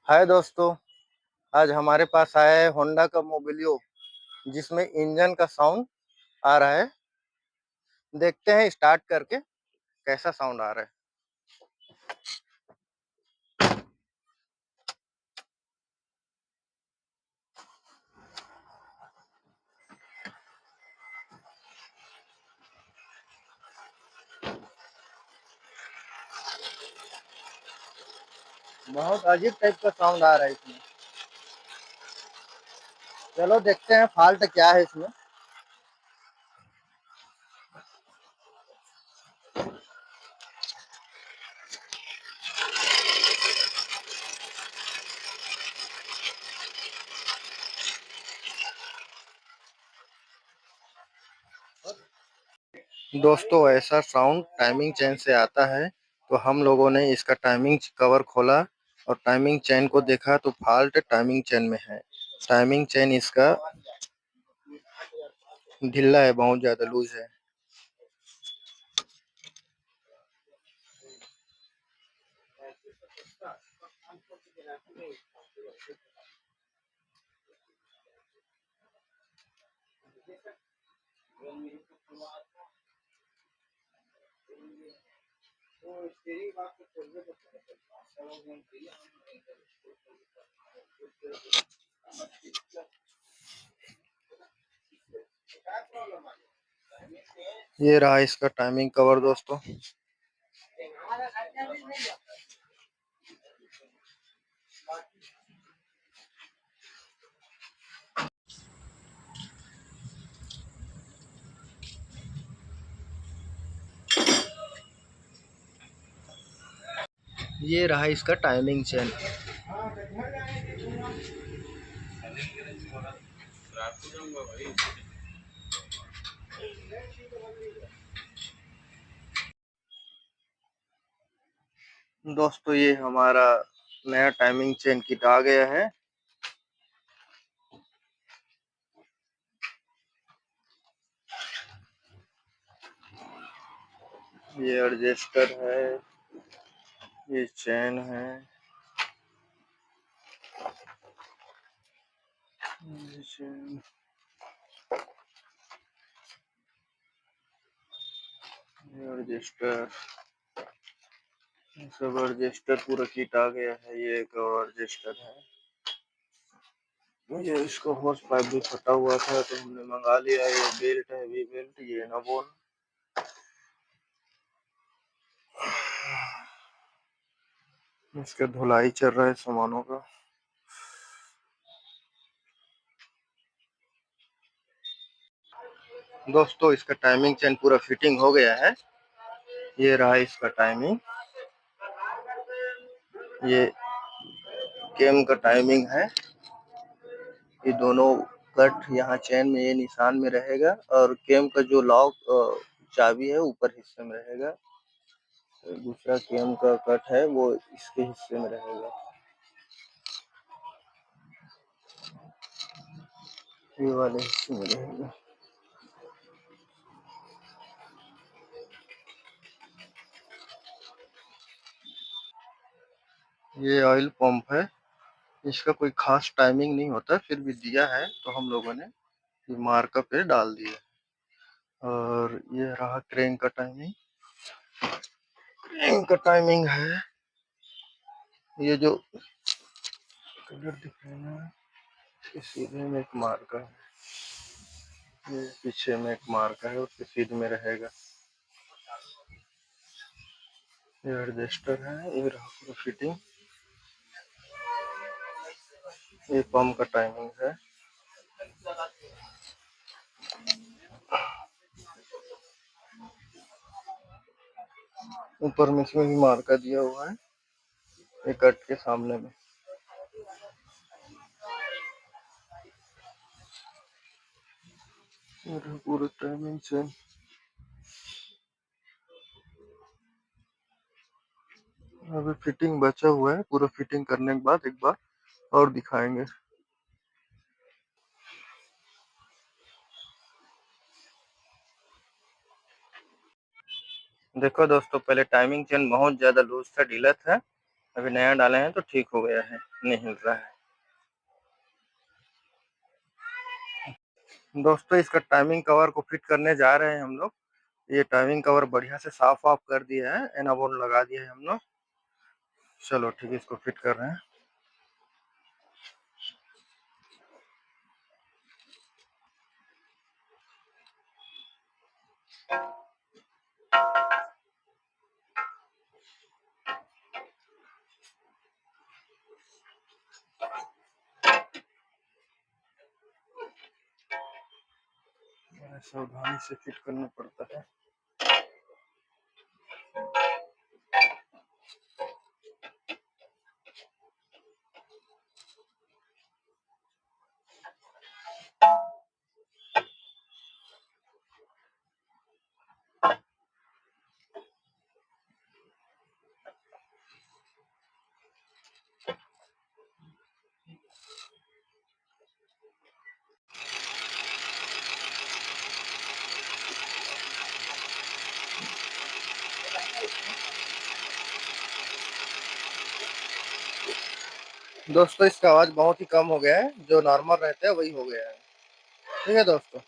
हाय दोस्तों। आज हमारे पास आया है होंडा का मोबिलियो, जिसमें इंजन का साउंड आ रहा है। देखते हैं स्टार्ट करके कैसा साउंड आ रहा है। बहुत अजीब टाइप का साउंड आ रहा है इसमें। चलो देखते हैं फॉल्ट क्या है इसमें। दोस्तों, ऐसा साउंड टाइमिंग चेन से आता है। तो हम लोगों ने इसका टाइमिंग कवर खोला और टाइमिंग चेन को देखा तो फॉल्ट टाइमिंग चेन में है। टाइमिंग चेन इसका ढीला है, बहुत ज्यादा लूज है। ये रहा इसका टाइमिंग कवर दोस्तों। ये रहा इसका टाइमिंग चेन। दोस्तों, ये हमारा नया टाइमिंग चेन किट आ गया है। ये एडजस्टर है, ये चेन है, ये चेन, ये एडजस्टर, सब एडजस्टर पूरा किट आ गया है। ये एक और एडजस्टर है। ये इसका हॉर्स पाइप भी फटा हुआ था तो हमने मंगा लिया। ये बेल्ट है, वी बेल्ट, ये नबोन। इसका धुलाई चल रहा है सामानों का। दोस्तों, इसका टाइमिंग चेन पूरा फिटिंग हो गया है। ये रहा इसका टाइमिंग। ये केम का टाइमिंग है। ये दोनों कट यहाँ चेन में ये निशान में रहेगा और केम का जो लॉक चाबी है ऊपर हिस्से में रहेगा। दूसरा केम का कट है वो इसके हिस्से में रहेगा, ये वाले हिस्से में रहेगा। ये ऑयल पंप है। इसका कोई खास टाइमिंग नहीं होता, फिर भी दिया है तो हम लोगों ने ये मार्कर पे डाल दिया। और ये रहा क्रेन का टाइमिंग। क्रेन का टाइमिंग है। ये जो कलर दिख रहा है ना, इसके सीधे में एक मार्कर है, ये पीछे में एक मार्कर है, उसके सीधे में रहेगा। ये एडजस्टर है। ये रहा पूरा फिटिंग। ये पंप का टाइमिंग है। ऊपर में इसमें भी मार्का दिया हुआ है, ये कट के सामने में। पूरा टाइमिंग से अभी फिटिंग बचा हुआ है। पूरा फिटिंग करने के बाद एक बार और दिखाएंगे। देखो दोस्तों, पहले टाइमिंग चेन बहुत ज्यादा लूज था, ढीला था। अभी नया डाले हैं तो ठीक हो गया है, नहीं हिल रहा है। दोस्तों इसका टाइमिंग कवर को फिट करने जा रहे हैं हम लोग। ये टाइमिंग कवर बढ़िया से साफ वाफ कर दिया है, एनाबोर्ड लगा दिया है हम लोग। चलो ठीक है, इसको फिट कर रहे हैं। सावधानी से फिट करना पड़ता है। दोस्तों इसका आवाज बहुत ही कम हो गया है, जो नॉर्मल रहता है वही हो गया है। ठीक है दोस्तों।